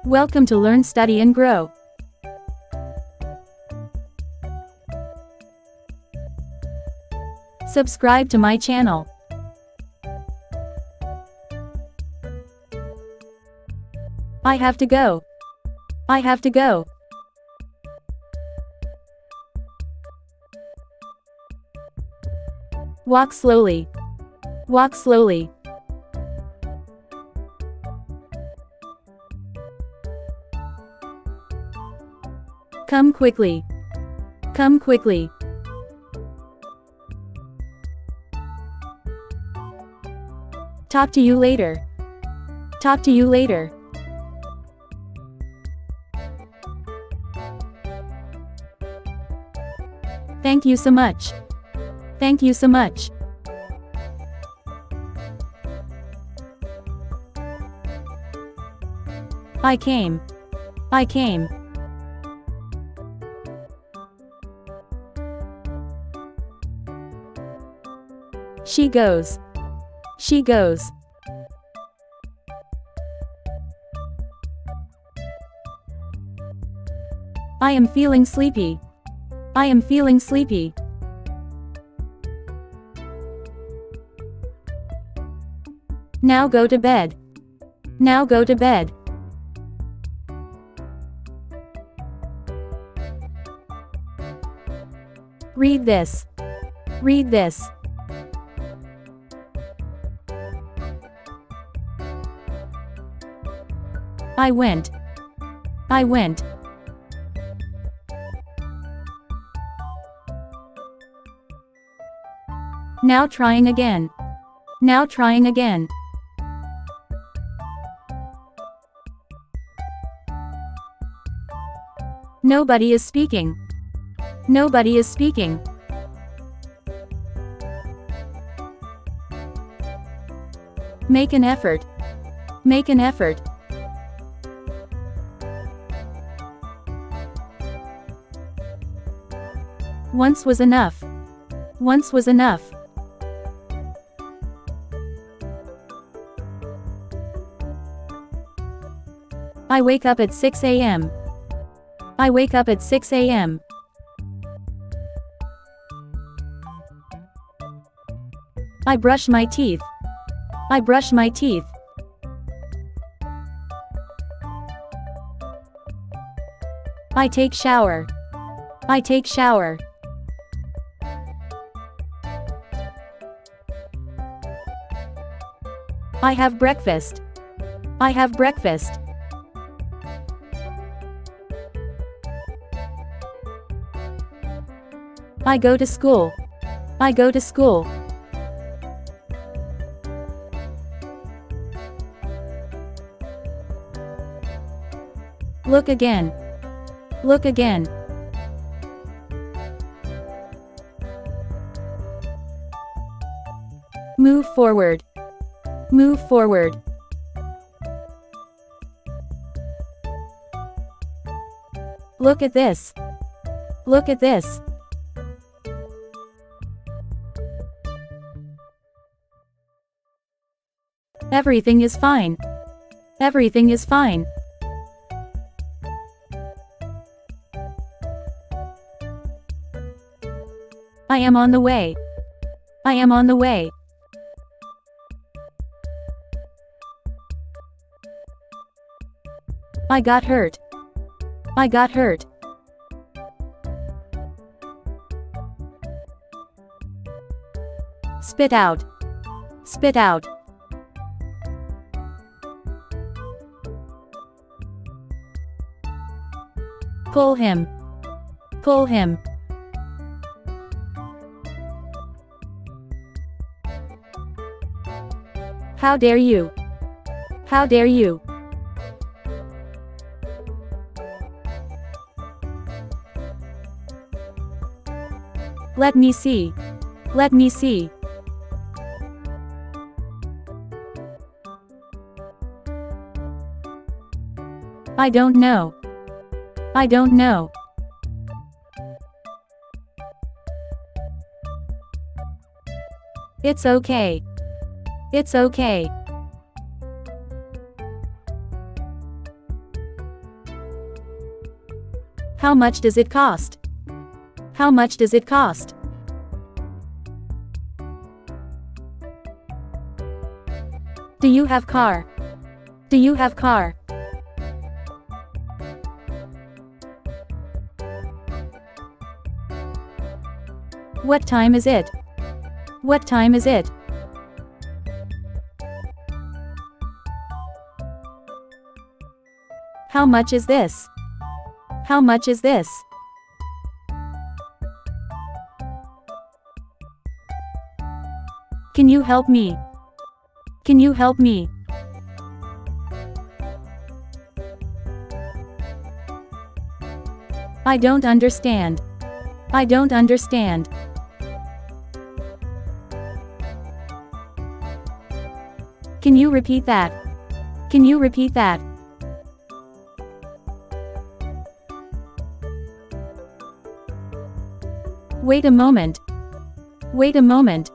Welcome to Learn, Study and Grow. Subscribe to my channel. I have to go. I have to go. Walk slowly. Walk slowly. Come quickly. Come quickly. Talk to you later. Talk to you later. Thank you so much. Thank you so much. I came. I came. She goes. She goes. I am feeling sleepy. I am feeling sleepy. Now go to bed. Now go to bed. Read this. Read this. I went. I went. Now trying again. Now trying again. Nobody is speaking. Nobody is speaking. Make an effort. Make an effort. Once was enough. Once was enough. I wake up at 6 a.m. I wake up at 6 a.m. I brush my teeth. I brush my teeth. I take shower. I take shower. I have breakfast. I have breakfast. I go to school. I go to school. Look again. Look again. Move forward. Move forward. Look at this. Look at this. Everything is fine. Everything is fine. I am on the way. I am on the way. I got hurt. I got hurt. Spit out. Spit out. Pull him. Pull him. How dare you? How dare you? Let me see. Let me see. I don't know. I don't know. It's okay. It's okay. How much does it cost? How much does it cost? Do you have car? Do you have car? What time is it? What time is it? How much is this? How much is this? Can you help me? Can you help me? I don't understand. I don't understand. Can you repeat that? Can you repeat that? Wait a moment. Wait a moment.